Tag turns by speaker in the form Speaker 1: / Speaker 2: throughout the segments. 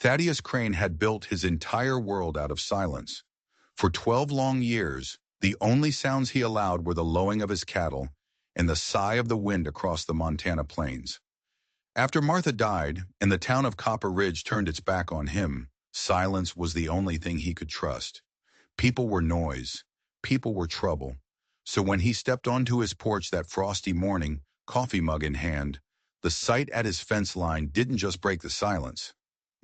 Speaker 1: Thaddeus Crane had built his entire world out of silence. For 12 long years, the only sounds he allowed were the lowing of his cattle and the sigh of the wind across the Montana plains. After Martha died and the town of Copper Ridge turned its back on him, silence was the only thing he could trust. People were noise. People were trouble. So when he stepped onto his porch that frosty morning, coffee mug in hand, the sight at his fence line didn't just break the silence.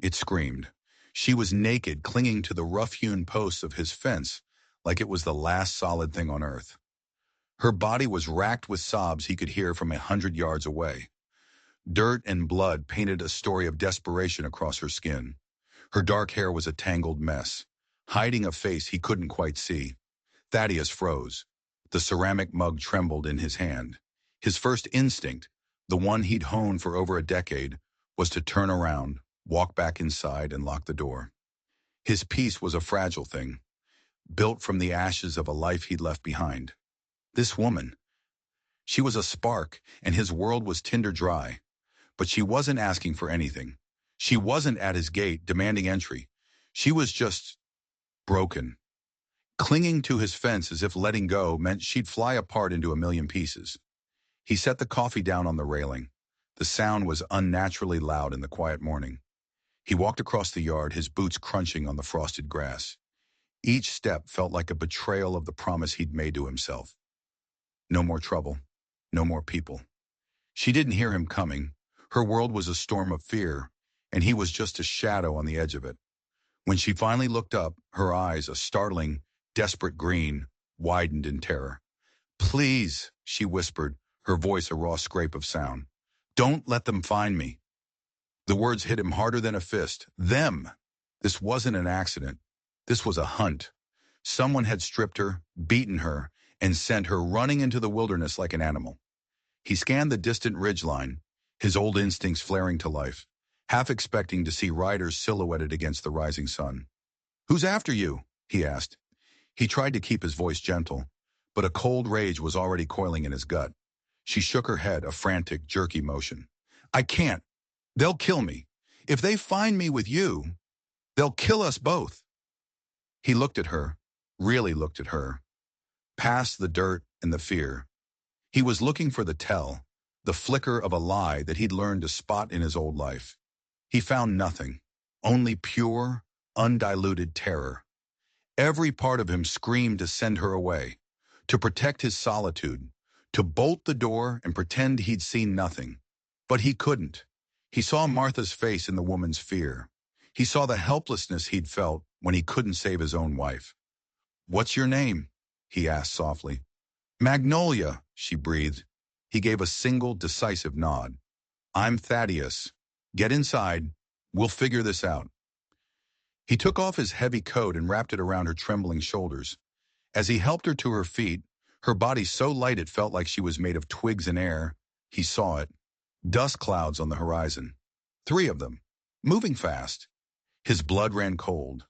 Speaker 1: It screamed. She was naked, clinging to the rough-hewn posts of his fence like it was the last solid thing on earth. Her body was racked with sobs he could hear from 100 yards away. Dirt and blood painted a story of desperation across her skin. Her dark hair was a tangled mess, hiding a face he couldn't quite see. Thaddeus froze. The ceramic mug trembled in his hand. His first instinct, the one he'd honed for over a decade, was to turn around, walk back inside, and lock the door. His peace was a fragile thing, built from the ashes of a life he'd left behind. This woman, she was a spark, and his world was tinder dry. But she wasn't asking for anything. She wasn't at his gate demanding entry. She was just broken. Clinging to his fence as if letting go meant she'd fly apart into a million pieces. He set the coffee down on the railing. The sound was unnaturally loud in the quiet morning. He walked across the yard, his boots crunching on the frosted grass. Each step felt like a betrayal of the promise he'd made to himself. No more trouble. No more people. She didn't hear him coming. Her world was a storm of fear, and he was just a shadow on the edge of it. When she finally looked up, her eyes, a startling, desperate green, widened in terror. "Please," she whispered, her voice a raw scrape of sound. "Don't let them find me." The words hit him harder than a fist. Them! This wasn't an accident. This was a hunt. Someone had stripped her, beaten her, and sent her running into the wilderness like an animal. He scanned the distant ridgeline, his old instincts flaring to life, half expecting to see riders silhouetted against the rising sun. "Who's after you?" he asked. He tried to keep his voice gentle, but a cold rage was already coiling in his gut. She shook her head, a frantic, jerky motion. "I can't. They'll kill me. If they find me with you, they'll kill us both." He looked at her, really looked at her, past the dirt and the fear. He was looking for the tell, the flicker of a lie that he'd learned to spot in his old life. He found nothing, only pure, undiluted terror. Every part of him screamed to send her away, to protect his solitude, to bolt the door and pretend he'd seen nothing. But he couldn't. He saw Martha's face in the woman's fear. He saw the helplessness he'd felt when he couldn't save his own wife. "What's your name?" he asked softly. "Magnolia," she breathed. He gave a single, decisive nod. "I'm Thaddeus. Get inside. We'll figure this out." He took off his heavy coat and wrapped it around her trembling shoulders. As he helped her to her feet, her body so light it felt like she was made of twigs and air, he saw it. Dust clouds on the horizon. 3 of them, moving fast. His blood ran cold.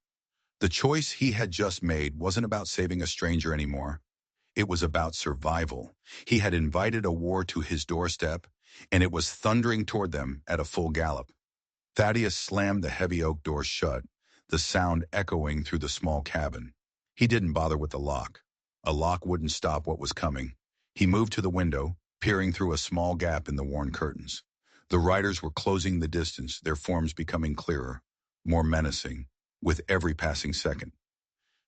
Speaker 1: The choice he had just made wasn't about saving a stranger anymore. It was about survival. He had invited a war to his doorstep, and it was thundering toward them at a full gallop. Thaddeus slammed the heavy oak door shut, the sound echoing through the small cabin. He didn't bother with the lock. A lock wouldn't stop what was coming. He moved to the window, peering through a small gap in the worn curtains. The riders were closing the distance, their forms becoming clearer, more menacing, with every passing second.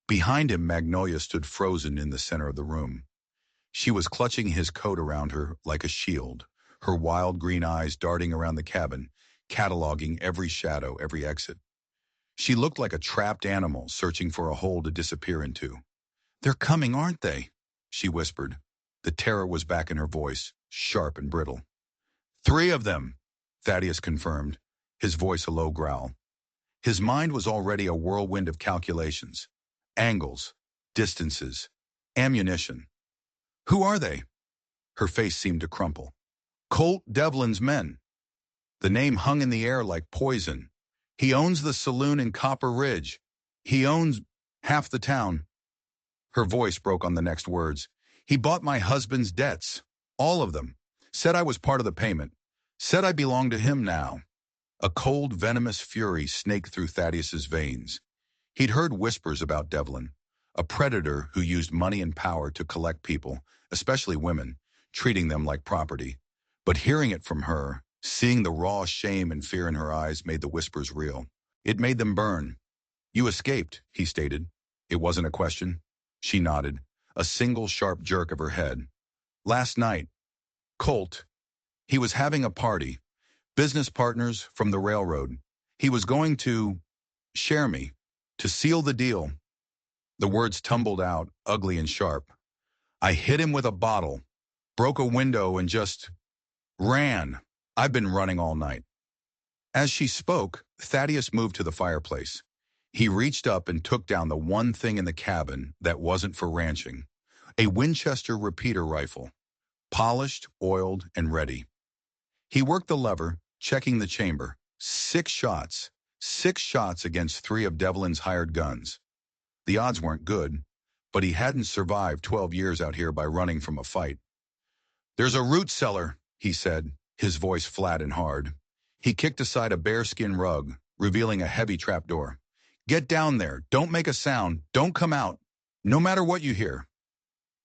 Speaker 1: Behind him, Magnolia stood frozen in the center of the room. She was clutching his coat around her like a shield, her wild green eyes darting around the cabin, cataloging every shadow, every exit. She looked like a trapped animal searching for a hole to disappear into. "They're coming, aren't they?" she whispered. The terror was back in her voice, sharp and brittle. 3 of them, Thaddeus confirmed, his voice a low growl. His mind was already a whirlwind of calculations. Angles, distances, ammunition. "Who are they?" Her face seemed to crumple. "Colt Devlin's men." The name hung in the air like poison. "He owns the saloon in Copper Ridge. He owns half the town." Her voice broke on the next words. "He bought my husband's debts. All of them. Said I was part of the payment. Said I belonged to him now." A cold, venomous fury snaked through Thaddeus's veins. He'd heard whispers about Devlin, a predator who used money and power to collect people, especially women, treating them like property. But hearing it from her, seeing the raw shame and fear in her eyes made the whispers real. It made them burn. "You escaped," he stated. It wasn't a question. She nodded, a single sharp jerk of her head. "Last night, Colt, he was having a party. Business partners from the railroad. He was going to share me, to seal the deal." The words tumbled out, ugly and sharp. "I hit him with a bottle, broke a window and just ran. I've been running all night." As she spoke, Thaddeus moved to the fireplace. He reached up and took down the one thing in the cabin that wasn't for ranching. A Winchester repeater rifle, polished, oiled, and ready. He worked the lever, checking the chamber. 6 shots. 6 shots against 3 of Devlin's hired guns. The odds weren't good, but he hadn't survived 12 years out here by running from a fight. "There's a root cellar," he said, his voice flat and hard. He kicked aside a bearskin rug, revealing a heavy trapdoor. "Get down there. Don't make a sound. Don't come out. No matter what you hear."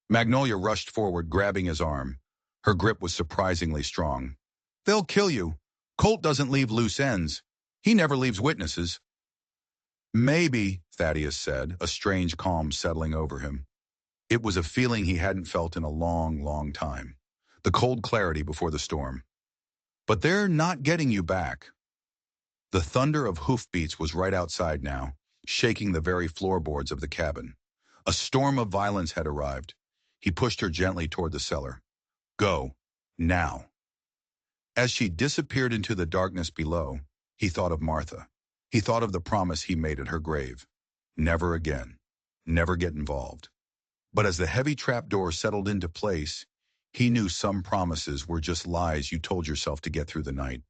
Speaker 1: Magnolia rushed forward, grabbing his arm. Her grip was surprisingly strong. "They'll kill you. Colt doesn't leave loose ends. He never leaves witnesses." "Maybe," Thaddeus said, a strange calm settling over him. It was a feeling he hadn't felt in a long, long time. The cold clarity before the storm. "But they're not getting you back." The thunder of hoofbeats was right outside now, shaking the very floorboards of the cabin. A storm of violence had arrived. He pushed her gently toward the cellar. "Go. Now." As she disappeared into the darkness below, he thought of Martha. He thought of the promise he made at her grave. Never again. Never get involved. But as the heavy trapdoor settled into place, he knew some promises were just lies you told yourself to get through the night.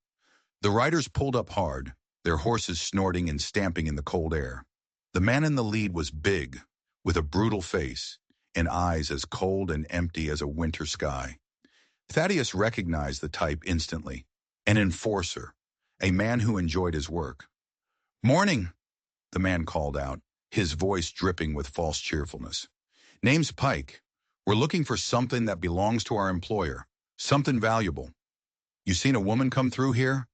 Speaker 1: The riders pulled up hard, their horses snorting and stamping in the cold air. The man in the lead was big, with a brutal face, and eyes as cold and empty as a winter sky. Thaddeus recognized the type instantly. An enforcer, a man who enjoyed his work. "Morning," the man called out, his voice dripping with false cheerfulness. "Name's Pike. We're looking for something that belongs to our employer, something valuable. You seen a woman come through here?"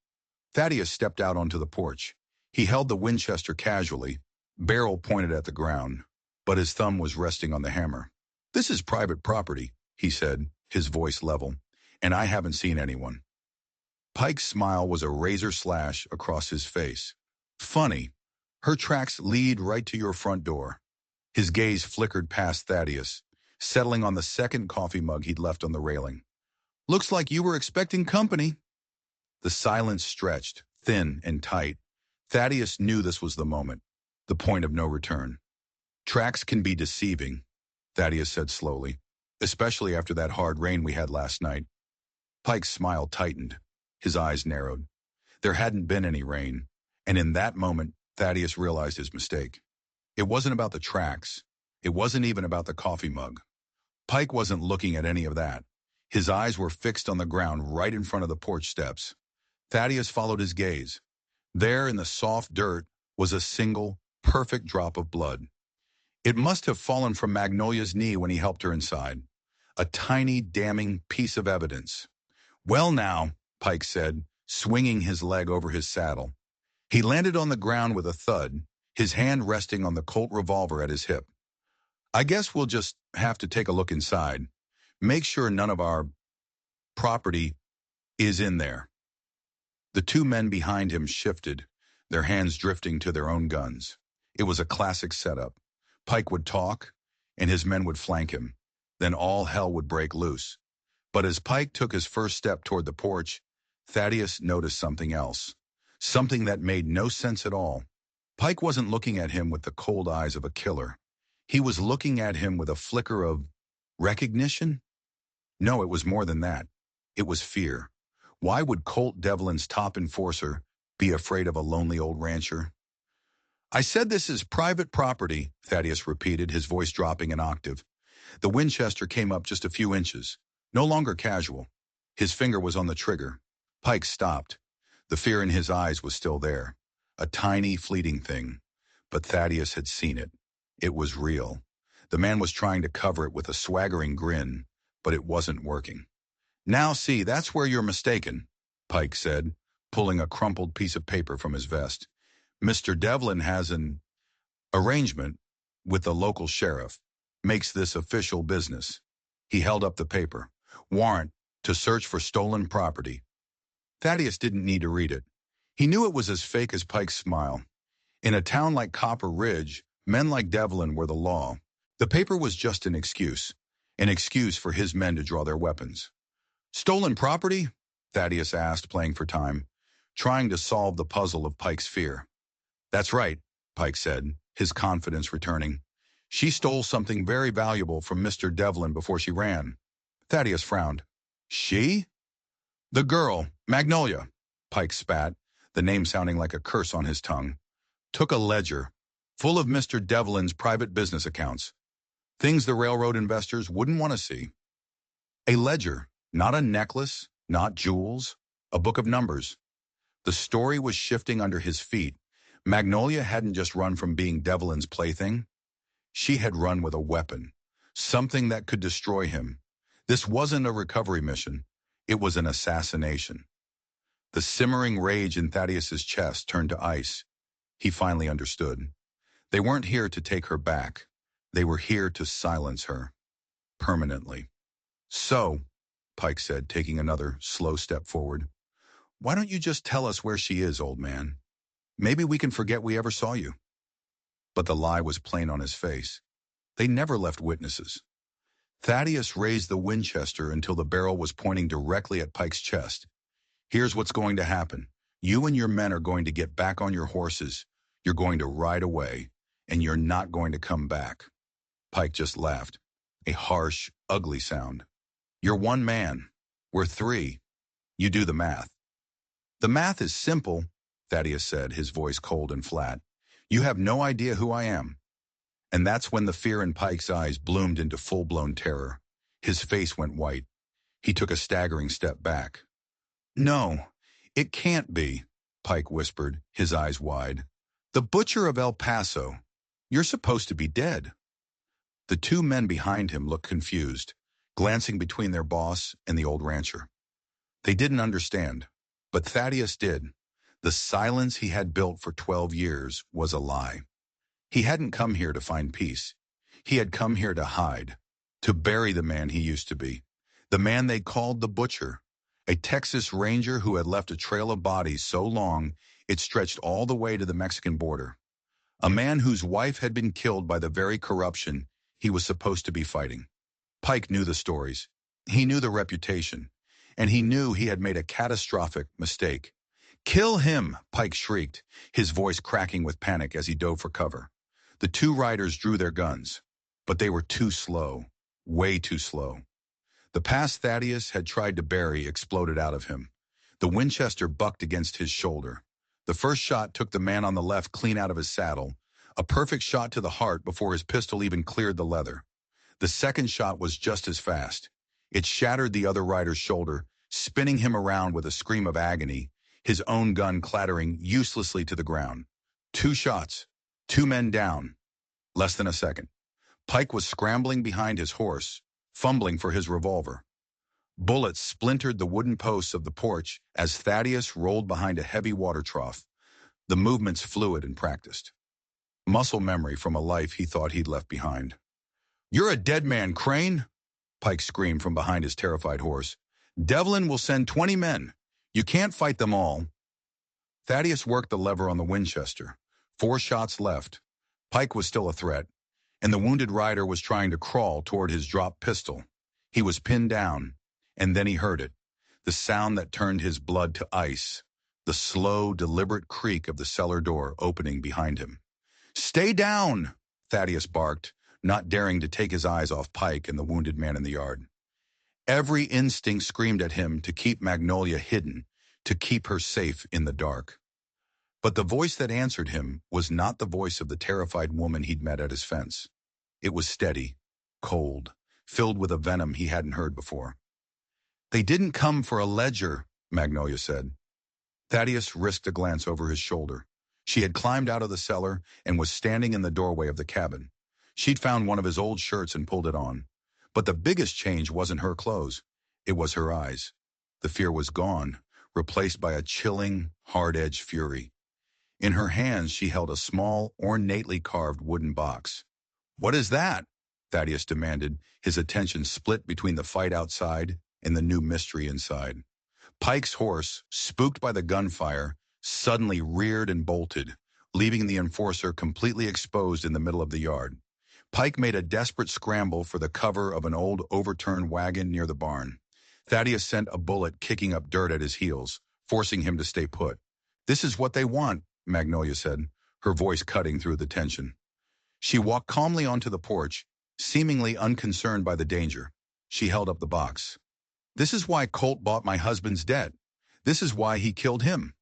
Speaker 1: Thaddeus stepped out onto the porch. He held the Winchester casually, barrel pointed at the ground, but his thumb was resting on the hammer. "This is private property," he said, his voice level, "and I haven't seen anyone." Pike's smile was a razor slash across his face. "Funny. Her tracks lead right to your front door." His gaze flickered past Thaddeus, settling on the second coffee mug he'd left on the railing. "Looks like you were expecting company." The silence stretched, thin and tight. Thaddeus knew this was the moment, the point of no return. "Tracks can be deceiving," Thaddeus said slowly, "especially after that hard rain we had last night." Pike's smile tightened. His eyes narrowed. There hadn't been any rain, and in that moment, Thaddeus realized his mistake. It wasn't about the tracks. It wasn't even about the coffee mug. Pike wasn't looking at any of that. His eyes were fixed on the ground right in front of the porch steps. Thaddeus followed his gaze. There in the soft dirt was a single, perfect drop of blood. It must have fallen from Magnolia's knee when he helped her inside. A tiny, damning piece of evidence. "Well now," Pike said, swinging his leg over his saddle. He landed on the ground with a thud, his hand resting on the Colt revolver at his hip. "I guess we'll just have to take a look inside. Make sure none of our property is in there." The 2 men behind him shifted, their hands drifting to their own guns. It was a classic setup. Pike would talk, and his men would flank him. Then all hell would break loose. But as Pike took his first step toward the porch, Thaddeus noticed something else. Something that made no sense at all. Pike wasn't looking at him with the cold eyes of a killer. He was looking at him with a flicker of recognition? No, it was more than that. It was fear. Why would Colt Devlin's top enforcer be afraid of a lonely old rancher? "I said this is private property," Thaddeus repeated, his voice dropping an octave. The Winchester came up just a few inches, no longer casual. His finger was on the trigger. Pike stopped. The fear in his eyes was still there, a tiny, fleeting thing. But Thaddeus had seen it. It was real. The man was trying to cover it with a swaggering grin, but it wasn't working. "Now see, that's where you're mistaken," Pike said, pulling a crumpled piece of paper from his vest. "Mr. Devlin has an arrangement with the local sheriff. Makes this official business." He held up the paper. "Warrant to search for stolen property." Thaddeus didn't need to read it. He knew it was as fake as Pike's smile. In a town like Copper Ridge, men like Devlin were the law. The paper was just an excuse for his men to draw their weapons. "Stolen property?" Thaddeus asked, playing for time, trying to solve the puzzle of Pike's fear. "That's right," Pike said, his confidence returning. "She stole something very valuable from Mr. Devlin before she ran." Thaddeus frowned. "She?" "The girl, Magnolia," Pike spat, the name sounding like a curse on his tongue. "Took a ledger, full of Mr. Devlin's private business accounts. Things the railroad investors wouldn't want to see. A ledger, not a necklace, not jewels, a book of numbers." The story was shifting under his feet. Magnolia hadn't just run from being Devlin's plaything. She had run with a weapon, something that could destroy him. This wasn't a recovery mission. It was an assassination. The simmering rage in Thaddeus's chest turned to ice. He finally understood. They weren't here to take her back. They were here to silence her. Permanently. "So," Pike said, taking another slow step forward, "why don't you just tell us where she is, old man? Maybe we can forget we ever saw you." But the lie was plain on his face. They never left witnesses. Thaddeus raised the Winchester until the barrel was pointing directly at Pike's chest. "Here's what's going to happen. You and your men are going to get back on your horses. You're going to ride away, and you're not going to come back." Pike just laughed. A harsh, ugly sound. "You're one man. We're three. You do the math." "The math is simple," Thaddeus said, his voice cold and flat. "You have no idea who I am." And that's when the fear in Pike's eyes bloomed into full-blown terror. His face went white. He took a staggering step back. "No, it can't be," Pike whispered, his eyes wide. "The butcher of El Paso. You're supposed to be dead." The two men behind him looked confused, glancing between their boss and the old rancher. They didn't understand, but Thaddeus did. The silence he had built for 12 years was a lie. He hadn't come here to find peace. He had come here to hide, to bury the man he used to be, the man they called the Butcher, a Texas Ranger who had left a trail of bodies so long it stretched all the way to the Mexican border, a man whose wife had been killed by the very corruption he was supposed to be fighting. Pike knew the stories. He knew the reputation, and he knew he had made a catastrophic mistake. "Kill him!" Pike shrieked, his voice cracking with panic as he dove for cover. The two riders drew their guns, but they were too slow, way too slow. The past Thaddeus had tried to bury exploded out of him. The Winchester bucked against his shoulder. The first shot took the man on the left clean out of his saddle, a perfect shot to the heart before his pistol even cleared the leather. The second shot was just as fast. It shattered the other rider's shoulder, spinning him around with a scream of agony, his own gun clattering uselessly to the ground. Two shots. Two men down. Less than a second. Pike was scrambling behind his horse, fumbling for his revolver. Bullets splintered the wooden posts of the porch as Thaddeus rolled behind a heavy water trough, the movements fluid and practiced. Muscle memory from a life he thought he'd left behind. "You're a dead man, Crane!" Pike screamed from behind his terrified horse. "Devlin will send 20 men. You can't fight them all." Thaddeus worked the lever on the Winchester. 4 shots left. Pike was still a threat, and the wounded rider was trying to crawl toward his dropped pistol. He was pinned down, and then he heard it, the sound that turned his blood to ice, the slow, deliberate creak of the cellar door opening behind him. "Stay down!" Thaddeus barked, not daring to take his eyes off Pike and the wounded man in the yard. Every instinct screamed at him to keep Magnolia hidden, to keep her safe in the dark. But the voice that answered him was not the voice of the terrified woman he'd met at his fence. It was steady, cold, filled with a venom he hadn't heard before. "They didn't come for a ledger," Magnolia said. Thaddeus risked a glance over his shoulder. She had climbed out of the cellar and was standing in the doorway of the cabin. She'd found one of his old shirts and pulled it on. But the biggest change wasn't her clothes. It was her eyes. The fear was gone, replaced by a chilling, hard-edged fury. In her hands, she held a small, ornately carved wooden box. "What is that?" Thaddeus demanded, his attention split between the fight outside and the new mystery inside. Pike's horse, spooked by the gunfire, suddenly reared and bolted, leaving the enforcer completely exposed in the middle of the yard. Pike made a desperate scramble for the cover of an old overturned wagon near the barn. Thaddeus sent a bullet kicking up dirt at his heels, forcing him to stay put. "This is what they want," Magnolia said, her voice cutting through the tension. She walked calmly onto the porch, seemingly unconcerned by the danger. She held up the box. "This is why Colt bought my husband's debt. This is why he killed him."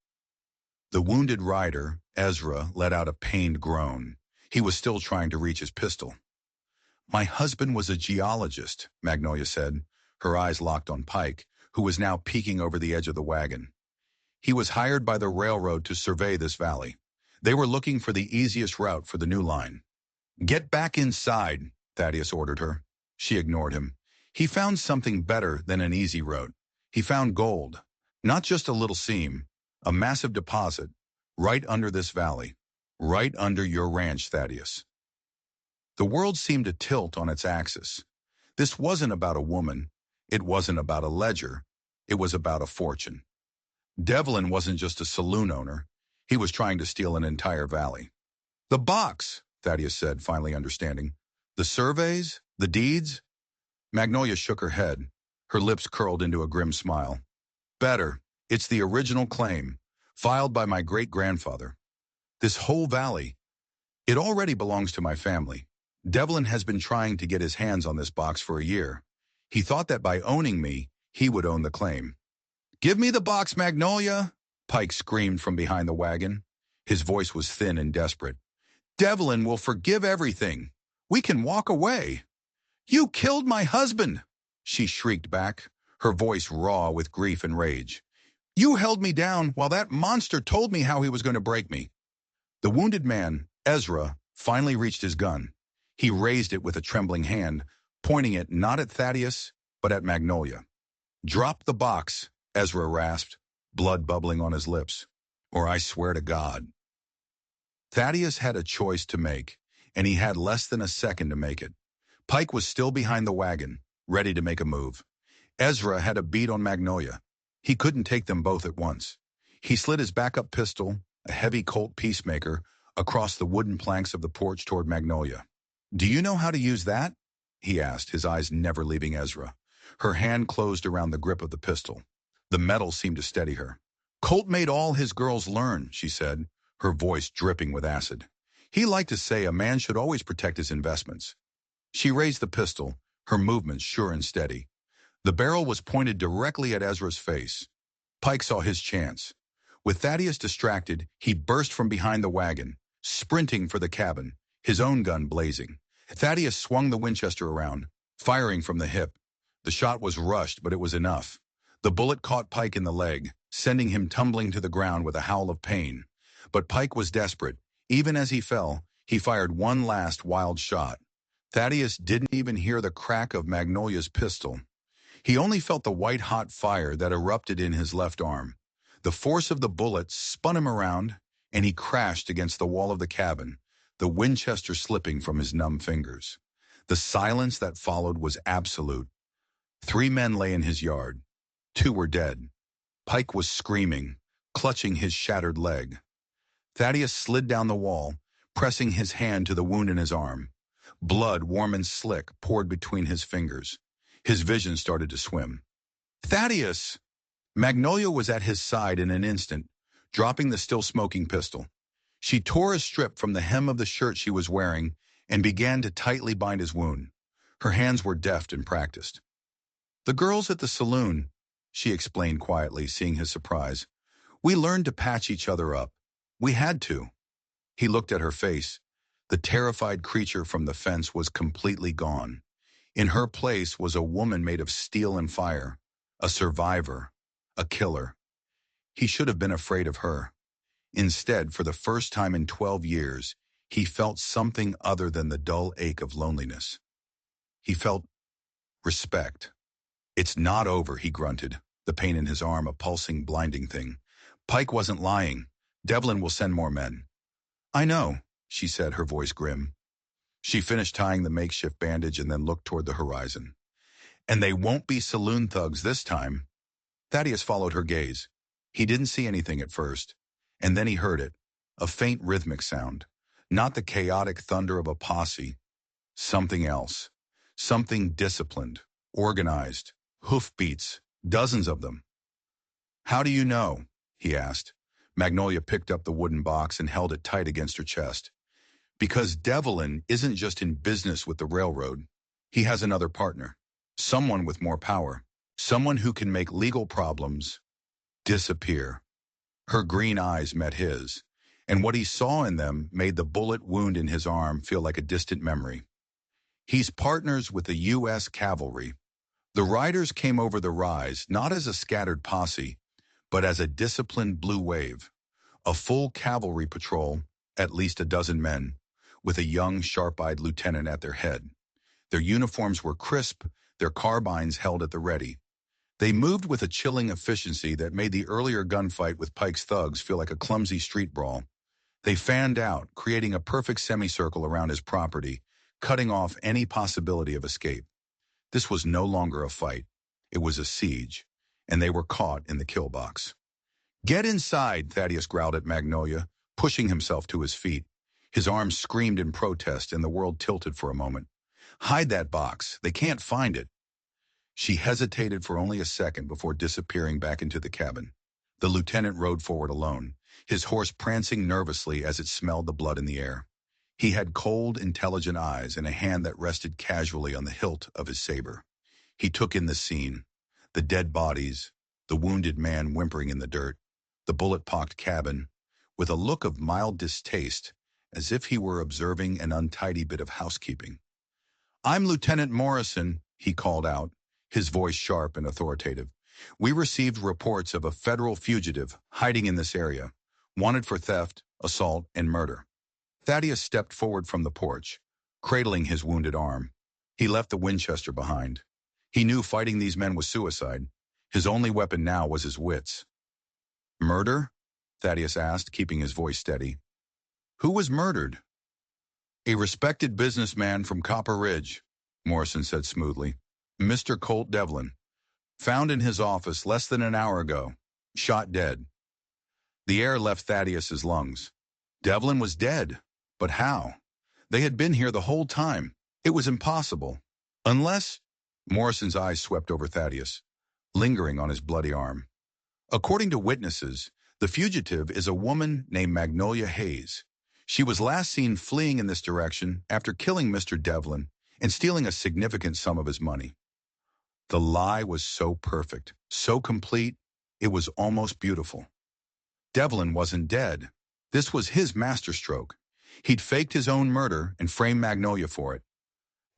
Speaker 1: The wounded rider, Ezra, let out a pained groan. He was still trying to reach his pistol. "My husband was a geologist," Magnolia said, her eyes locked on Pike, who was now peeking over the edge of the wagon. "He was hired by the railroad to survey this valley. They were looking for the easiest route for the new line." "Get back inside," Thaddeus ordered her. She ignored him. "He found something better than an easy road. He found gold. Not just a little seam, a massive deposit, right under this valley. Right under your ranch, Thaddeus." The world seemed to tilt on its axis. This wasn't about a woman. It wasn't about a ledger. It was about a fortune. Devlin wasn't just a saloon owner. He was trying to steal an entire valley. "The box," Thaddeus said, finally understanding. "The surveys? The deeds?" Magnolia shook her head. Her lips curled into a grim smile. "Better. It's the original claim, filed by my great-grandfather. This whole valley, it already belongs to my family. Devlin has been trying to get his hands on this box for a year. He thought that by owning me, he would own the claim." "Give me the box, Magnolia!" Pike screamed from behind the wagon. His voice was thin and desperate. "Devlin will forgive everything. We can walk away." "You killed my husband!" she shrieked back, her voice raw with grief and rage. "You held me down while that monster told me how he was going to break me." The wounded man, Ezra, finally reached his gun. He raised it with a trembling hand, pointing it not at Thaddeus, but at Magnolia. "Drop the box," Ezra rasped, blood bubbling on his lips, "or I swear to God." Thaddeus had a choice to make, and he had less than a second to make it. Pike was still behind the wagon, ready to make a move. Ezra had a bead on Magnolia. He couldn't take them both at once. He slid his backup pistol, a heavy Colt Peacemaker, across the wooden planks of the porch toward Magnolia. "Do you know how to use that?" he asked, his eyes never leaving Ezra. Her hand closed around the grip of the pistol. The metal seemed to steady her. "Colt made all his girls learn," she said, her voice dripping with acid. "He liked to say a man should always protect his investments." She raised the pistol, her movements sure and steady. The barrel was pointed directly at Ezra's face. Pike saw his chance. With Thaddeus distracted, he burst from behind the wagon, sprinting for the cabin, his own gun blazing. Thaddeus swung the Winchester around, firing from the hip. The shot was rushed, but it was enough. The bullet caught Pike in the leg, sending him tumbling to the ground with a howl of pain. But Pike was desperate. Even as he fell, he fired one last wild shot. Thaddeus didn't even hear the crack of Magnolia's pistol. He only felt the white-hot fire that erupted in his left arm. The force of the bullet spun him around, and he crashed against the wall of the cabin, the Winchester slipping from his numb fingers. The silence that followed was absolute. 3 men lay in his yard. 2 were dead. Pike was screaming, clutching his shattered leg. Thaddeus slid down the wall, pressing his hand to the wound in his arm. Blood, warm and slick, poured between his fingers. His vision started to swim. "Thaddeus!" Magnolia was at his side in an instant, dropping the still-smoking pistol. She tore a strip from the hem of the shirt she was wearing and began to tightly bind his wound. Her hands were deft and practiced. "The girls at the saloon," she explained quietly, seeing his surprise. "We learned to patch each other up. We had to." He looked at her face. The terrified creature from the fence was completely gone. In her place was a woman made of steel and fire, a survivor, a killer. He should have been afraid of her. Instead, for the first time in 12 years, he felt something other than the dull ache of loneliness. He felt respect. "It's not over," he grunted, the pain in his arm a pulsing, blinding thing. "Pike wasn't lying. Devlin will send more men." "I know," she said, her voice grim. She finished tying the makeshift bandage and then looked toward the horizon. "And they won't be saloon thugs this time." Thaddeus followed her gaze. He didn't see anything at first, and then he heard it, a faint rhythmic sound, not the chaotic thunder of a posse, something else, something disciplined, organized, hoofbeats, dozens of them. "How do you know?" he asked. Magnolia picked up the wooden box and held it tight against her chest. "Because Devlin isn't just in business with the railroad. He has another partner, someone with more power, someone who can make legal problems disappear." Her green eyes met his, and what he saw in them made the bullet wound in his arm feel like a distant memory. "He's partners with the U.S. Cavalry." The riders came over the rise not as a scattered posse, but as a disciplined blue wave, a full cavalry patrol, at least a dozen men, with a young, sharp-eyed lieutenant at their head. Their uniforms were crisp, their carbines held at the ready. They moved with a chilling efficiency that made the earlier gunfight with Pike's thugs feel like a clumsy street brawl. They fanned out, creating a perfect semicircle around his property, cutting off any possibility of escape. This was no longer a fight. It was a siege, and they were caught in the kill box. "Get inside," Thaddeus growled at Magnolia, pushing himself to his feet. His arms screamed in protest, and the world tilted for a moment. "Hide that box. They can't find it." She hesitated for only a second before disappearing back into the cabin. The lieutenant rode forward alone, his horse prancing nervously as it smelled the blood in the air. He had cold, intelligent eyes and a hand that rested casually on the hilt of his saber. He took in the scene, the dead bodies, the wounded man whimpering in the dirt, the bullet-pocked cabin, with a look of mild distaste, as if he were observing an untidy bit of housekeeping. "I'm Lieutenant Morrison," he called out, his voice sharp and authoritative. "We received reports of a federal fugitive hiding in this area, wanted for theft, assault, and murder." Thaddeus stepped forward from the porch, cradling his wounded arm. He left the Winchester behind. He knew fighting these men was suicide. His only weapon now was his wits. "Murder?" Thaddeus asked, keeping his voice steady. "Who was murdered?" "A respected businessman from Copper Ridge," Morrison said smoothly. "Mr. Colt Devlin. Found in his office less than an hour ago. Shot dead." The air left Thaddeus's lungs. Devlin was dead. But how? They had been here the whole time. It was impossible. Unless... Morrison's eyes swept over Thaddeus, lingering on his bloody arm. "According to witnesses, the fugitive is a woman named Magnolia Hayes. She was last seen fleeing in this direction after killing Mr. Devlin and stealing a significant sum of his money." The lie was so perfect, so complete, it was almost beautiful. Devlin wasn't dead. This was his masterstroke. He'd faked his own murder and framed Magnolia for it.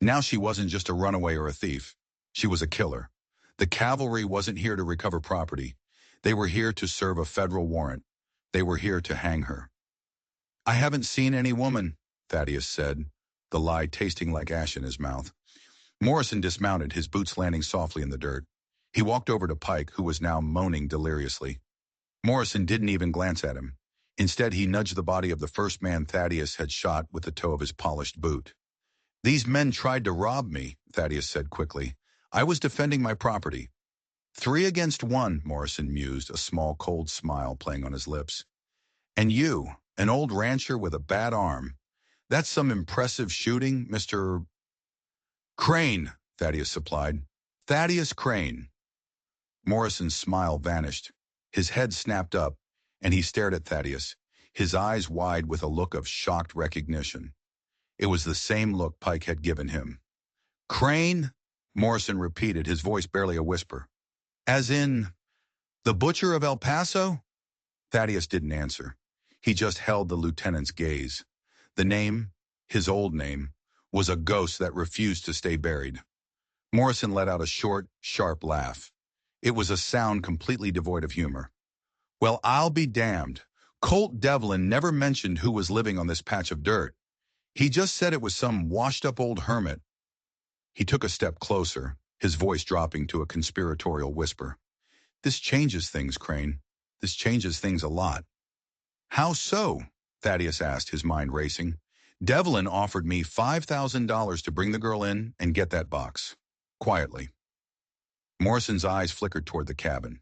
Speaker 1: Now she wasn't just a runaway or a thief. She was a killer. The cavalry wasn't here to recover property. They were here to serve a federal warrant. They were here to hang her. "I haven't seen any woman," Thaddeus said, the lie tasting like ash in his mouth. Morrison dismounted, his boots landing softly in the dirt. He walked over to Pike, who was now moaning deliriously. Morrison didn't even glance at him. Instead, he nudged the body of the first man Thaddeus had shot with the toe of his polished boot. "These men tried to rob me," Thaddeus said quickly. "I was defending my property." "3 against 1, Morrison mused, a small cold smile playing on his lips. "And you, an old rancher with a bad arm. That's some impressive shooting, Mr. "Crane," Thaddeus supplied. "Thaddeus Crane." Morrison's smile vanished. His head snapped up, and he stared at Thaddeus, his eyes wide with a look of shocked recognition. It was the same look Pike had given him. "Crane?" Morrison repeated, his voice barely a whisper. "As in, the butcher of El Paso?" Thaddeus didn't answer. He just held the lieutenant's gaze. The name, his old name, was a ghost that refused to stay buried. Morrison let out a short, sharp laugh. It was a sound completely devoid of humor. Well, I'll be damned. Colt Devlin never mentioned who was living on this patch of dirt. He just said it was some washed-up old hermit. He took a step closer, his voice dropping to a conspiratorial whisper. This changes things, Crane. This changes things a lot. How so? Thaddeus asked, his mind racing. Devlin offered me $5,000 to bring the girl in and get that box. Quietly. Morrison's eyes flickered toward the cabin.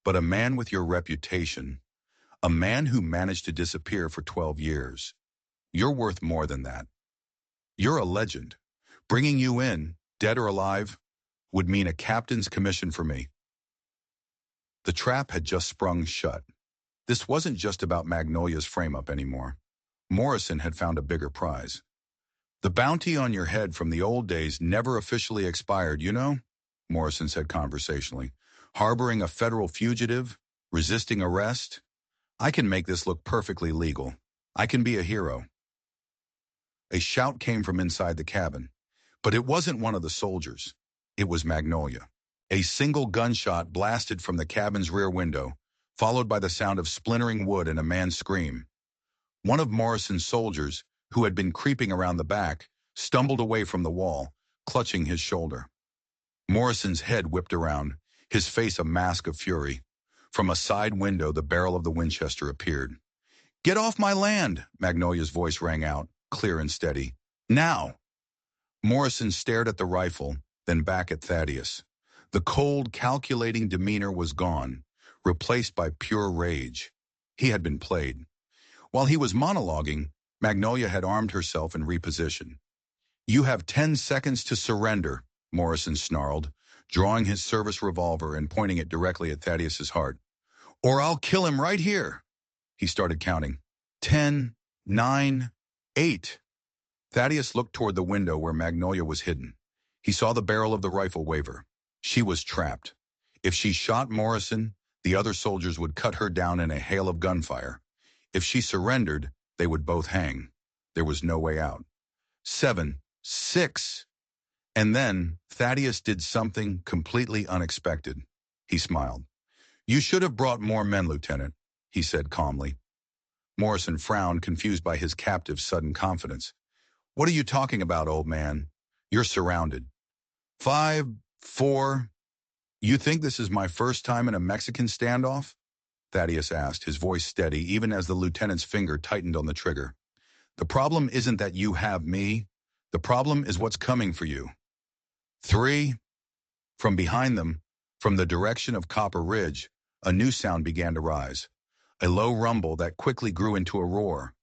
Speaker 1: But a man with your reputation, a man who managed to disappear for 12 years, you're worth more than that. You're a legend. Bringing you in, dead or alive, would mean a captain's commission for me. The trap had just sprung shut. This wasn't just about Magnolia's frame-up anymore. Morrison had found a bigger prize. The bounty on your head from the old days never officially expired, you know? Morrison said conversationally. Harboring a federal fugitive, resisting arrest. I can make this look perfectly legal. I can be a hero. A shout came from inside the cabin, but it wasn't one of the soldiers. It was Magnolia. A single gunshot blasted from the cabin's rear window, followed by the sound of splintering wood and a man's scream. One of Morrison's soldiers, who had been creeping around the back, stumbled away from the wall, clutching his shoulder. Morrison's head whipped around, his face a mask of fury. From a side window, the barrel of the Winchester appeared. "Get off my land!" Magnolia's voice rang out, clear and steady. "Now!" Morrison stared at the rifle, then back at Thaddeus. The cold, calculating demeanor was gone, replaced by pure rage. He had been played. While he was monologuing, Magnolia had armed herself and repositioned. "You have 10 seconds to surrender," Morrison snarled, drawing his service revolver and pointing it directly at Thaddeus's heart. "Or I'll kill him right here." He started counting. 10, 9, 8. Thaddeus looked toward the window where Magnolia was hidden. He saw the barrel of the rifle waver. She was trapped. If she shot Morrison, the other soldiers would cut her down in a hail of gunfire. If she surrendered, they would both hang. There was no way out. 7, 6. And then Thaddeus did something completely unexpected. He smiled. "You should have brought more men, Lieutenant," he said calmly. Morrison frowned, confused by his captive's sudden confidence. "What are you talking about, old man? You're surrounded." 5, 4. "You think this is my first time in a Mexican standoff?" Thaddeus asked, his voice steady, even as the lieutenant's finger tightened on the trigger. "The problem isn't that you have me. The problem is what's coming for you." 3. From behind them, from the direction of Copper Ridge, a new sound began to rise. A low rumble that quickly grew into a roar.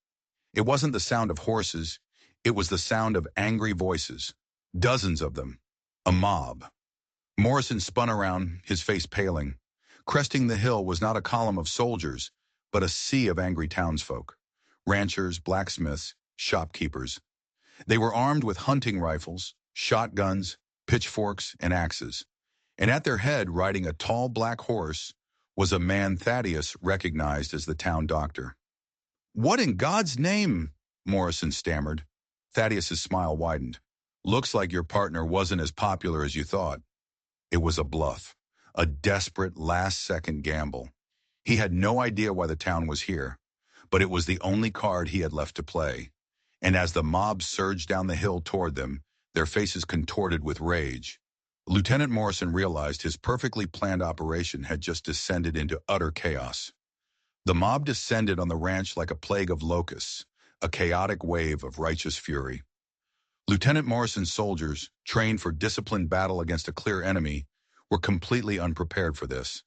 Speaker 1: It wasn't the sound of horses. It was the sound of angry voices. Dozens of them. A mob. Morrison spun around, his face paling. Cresting the hill was not a column of soldiers, but a sea of angry townsfolk. Ranchers, blacksmiths, shopkeepers. They were armed with hunting rifles, shotguns, pitchforks, and axes. And at their head, riding a tall black horse, was a man Thaddeus recognized as the town doctor. "What in God's name?" Morrison stammered. Thaddeus's smile widened. "Looks like your partner wasn't as popular as you thought." It was a bluff, a desperate last-second gamble. He had no idea why the town was here, but it was the only card he had left to play. And as the mob surged down the hill toward them, their faces contorted with rage, Lieutenant Morrison realized his perfectly planned operation had just descended into utter chaos. The mob descended on the ranch like a plague of locusts, a chaotic wave of righteous fury. Lieutenant Morrison's soldiers, trained for disciplined battle against a clear enemy, were completely unprepared for this.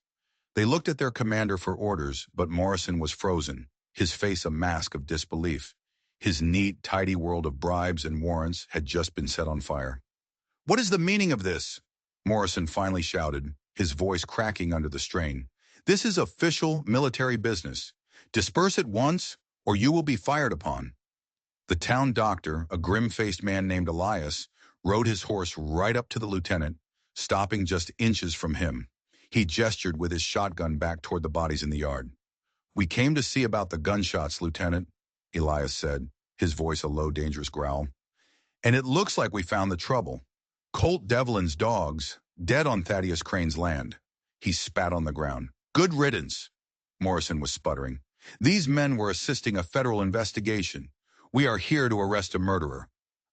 Speaker 1: They looked at their commander for orders, but Morrison was frozen, his face a mask of disbelief. His neat, tidy world of bribes and warrants had just been set on fire. "What is the meaning of this?" Morrison finally shouted, his voice cracking under the strain. "This is official military business. Disperse at once, or you will be fired upon." The town doctor, a grim-faced man named Elias, rode his horse right up to the lieutenant, stopping just inches from him. He gestured with his shotgun back toward the bodies in the yard. "We came to see about the gunshots, Lieutenant," Elias said, his voice a low, dangerous growl. "And it looks like we found the trouble. Colt Devlin's dogs, dead on Thaddeus Crane's land." He spat on the ground. "Good riddance." Morrison was sputtering. These men were assisting a federal investigation. We are here to arrest a murderer.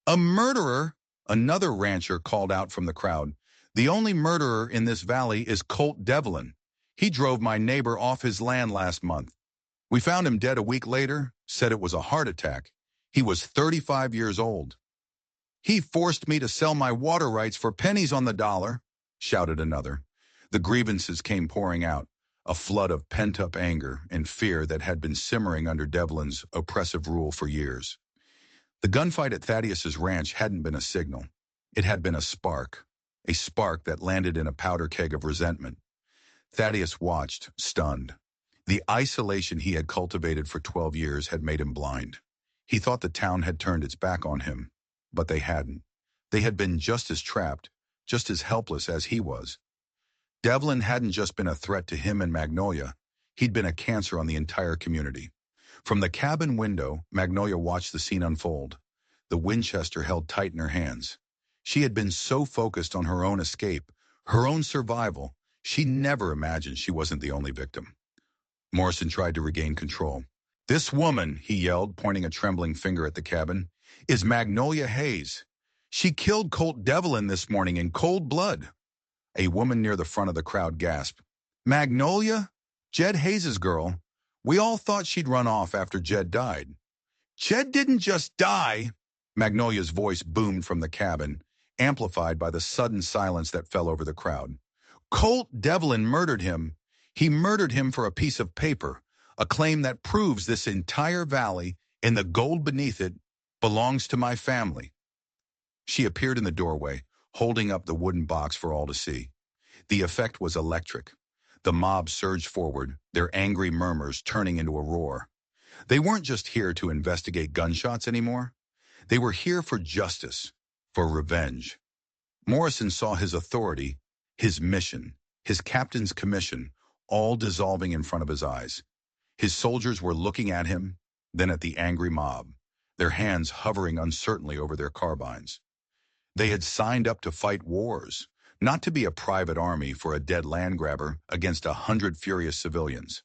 Speaker 1: A murderer? Another rancher called out from the crowd. The only murderer in this valley is Colt Devlin. He drove my neighbor off his land last month. We found him dead a week later, said it was a heart attack. He was 35 years old. He forced me to sell my water rights for pennies on the dollar, shouted another. The grievances came pouring out, a flood of pent-up anger and fear that had been simmering under Devlin's oppressive rule for years. The gunfight at Thaddeus's ranch hadn't been a signal. It had been a spark that landed in a powder keg of resentment. Thaddeus watched, stunned. The isolation he had cultivated for 12 years had made him blind. He thought the town had turned its back on him, but they hadn't. They had been just as trapped, just as helpless as he was. Devlin hadn't just been a threat to him and Magnolia. He'd been a cancer on the entire community. From the cabin window, Magnolia watched the scene unfold. The Winchester held tight in her hands. She had been so focused on her own escape, her own survival, she never imagined she wasn't the only victim. Morrison tried to regain control. This woman, he yelled, pointing a trembling finger at the cabin, is Magnolia Hayes. She killed Colt Devlin this morning in cold blood. A woman near the front of the crowd gasped. Magnolia? Jed Hayes' girl. We all thought she'd run off after Jed died. Jed didn't just die. Magnolia's voice boomed from the cabin, amplified by the sudden silence that fell over the crowd. Colt Devlin murdered him. He murdered him for a piece of paper, a claim that proves this entire valley and the gold beneath it belongs to my family. She appeared in the doorway, holding up the wooden box for all to see. The effect was electric. The mob surged forward, their angry murmurs turning into a roar. They weren't just here to investigate gunshots anymore. They were here for justice, for revenge. Morrison saw his authority, his mission, his captain's commission, all dissolving in front of his eyes. His soldiers were looking at him, then at the angry mob, their hands hovering uncertainly over their carbines. They had signed up to fight wars, not to be a private army for a dead land grabber against 100 furious civilians.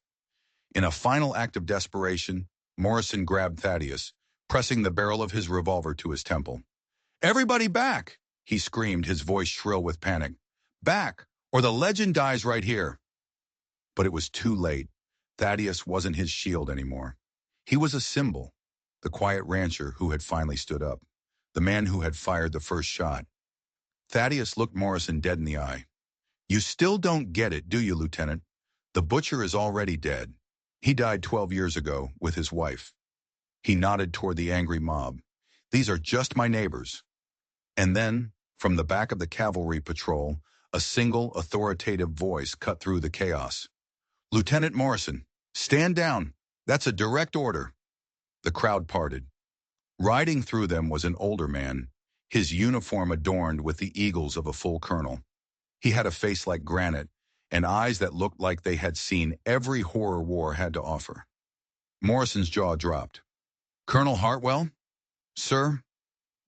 Speaker 1: In a final act of desperation, Morrison grabbed Thaddeus, pressing the barrel of his revolver to his temple. Everybody back, he screamed, his voice shrill with panic. Back, or the legend dies right here. But it was too late. Thaddeus wasn't his shield anymore. He was a symbol, the quiet rancher who had finally stood up, the man who had fired the first shot. Thaddeus looked Morrison dead in the eye. You still don't get it, do you, Lieutenant? The butcher is already dead. He died 12 years ago with his wife. He nodded toward the angry mob. These are just my neighbors. And then, from the back of the cavalry patrol, a single authoritative voice cut through the chaos. Lieutenant Morrison, stand down. That's a direct order. The crowd parted. Riding through them was an older man, his uniform adorned with the eagles of a full colonel. He had a face like granite and eyes that looked like they had seen every horror war had to offer. Morrison's jaw dropped. Colonel Hartwell? Sir,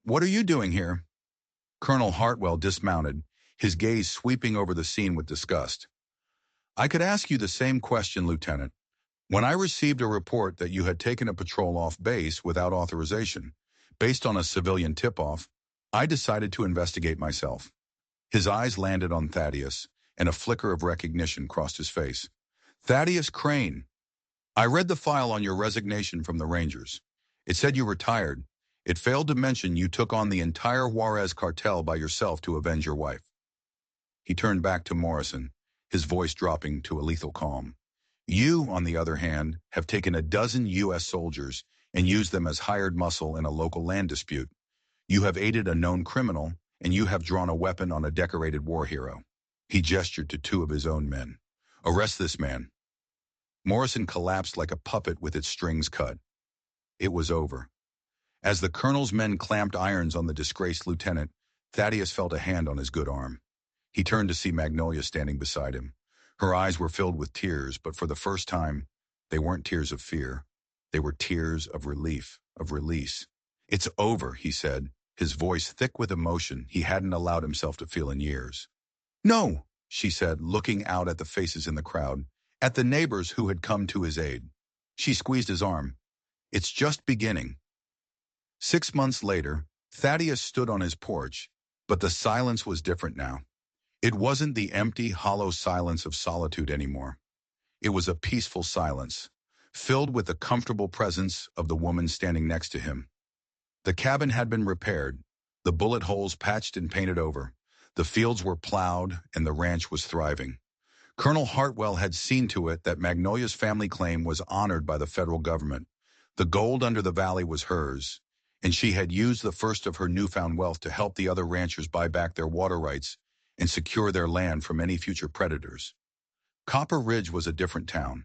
Speaker 1: what are you doing here? Colonel Hartwell dismounted, his gaze sweeping over the scene with disgust. I could ask you the same question, Lieutenant. When I received a report that you had taken a patrol off base without authorization, based on a civilian tip-off, I decided to investigate myself. His eyes landed on Thaddeus, and a flicker of recognition crossed his face. Thaddeus Crane. I read the file on your resignation from the Rangers. It said you retired. It failed to mention you took on the entire Juarez cartel by yourself to avenge your wife. He turned back to Morrison, his voice dropping to a lethal calm. You, on the other hand, have taken a dozen U.S. soldiers and used them as hired muscle in a local land dispute. You have aided a known criminal, and you have drawn a weapon on a decorated war hero. He gestured to two of his own men. Arrest this man. Morrison collapsed like a puppet with its strings cut. It was over. As the colonel's men clamped irons on the disgraced lieutenant, Thaddeus felt a hand on his good arm. He turned to see Magnolia standing beside him. Her eyes were filled with tears, but for the first time, they weren't tears of fear. They were tears of relief, of release. It's over, he said, his voice thick with emotion he hadn't allowed himself to feel in years. No, she said, looking out at the faces in the crowd. at the neighbors who had come to his aid. She squeezed his arm. It's just beginning. 6 months later, Thaddeus stood on his porch, but the silence was different now. It wasn't the empty, hollow silence of solitude anymore. It was a peaceful silence, filled with the comfortable presence of the woman standing next to him. The cabin had been repaired, the bullet holes patched and painted over. The fields were plowed, and the ranch was thriving. Colonel Hartwell had seen to it that Magnolia's family claim was honored by the federal government. The gold under the valley was hers, and she had used the first of her newfound wealth to help the other ranchers buy back their water rights and secure their land from any future predators. Copper Ridge was a different town.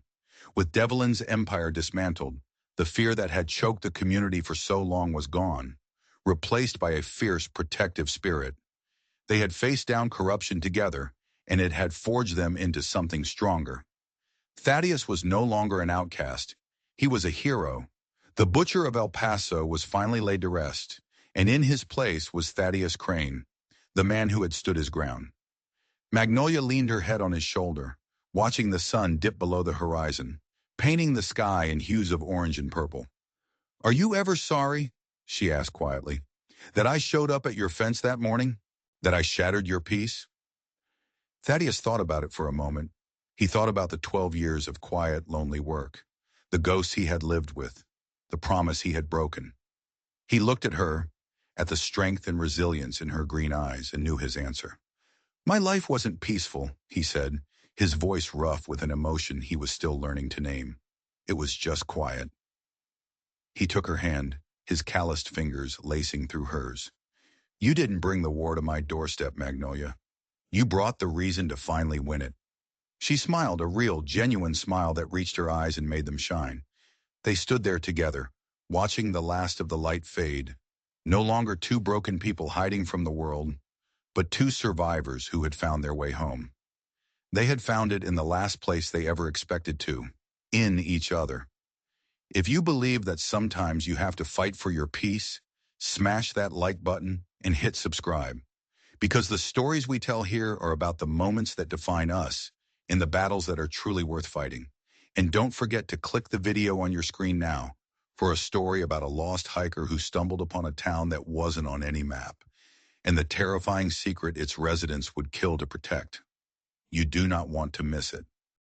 Speaker 1: With Devlin's empire dismantled, the fear that had choked the community for so long was gone, replaced by a fierce, protective spirit. They had faced down corruption together, and it had forged them into something stronger. Thaddeus was no longer an outcast. He was a hero. The butcher of El Paso was finally laid to rest, and in his place was Thaddeus Crane, the man who had stood his ground. Magnolia leaned her head on his shoulder, watching the sun dip below the horizon, painting the sky in hues of orange and purple. "Are you ever sorry," she asked quietly, "that I showed up at your fence that morning? That I shattered your peace?" Thaddeus thought about it for a moment. He thought about the 12 years of quiet, lonely work, the ghosts he had lived with, the promise he had broken. He looked at her, at the strength and resilience in her green eyes, and knew his answer. "My life wasn't peaceful," he said, his voice rough with an emotion he was still learning to name. "It was just quiet." He took her hand, his calloused fingers lacing through hers. "You didn't bring the war to my doorstep, Magnolia. You brought the reason to finally win it." She smiled, a real, genuine smile that reached her eyes and made them shine. They stood there together, watching the last of the light fade. No longer two broken people hiding from the world, but two survivors who had found their way home. They had found it in the last place they ever expected to, in each other. If you believe that sometimes you have to fight for your peace, smash that like button and hit subscribe. Because the stories we tell here are about the moments that define us, in the battles that are truly worth fighting. And don't forget to click the video on your screen now for a story about a lost hiker who stumbled upon a town that wasn't on any map, and the terrifying secret its residents would kill to protect. You do not want to miss it.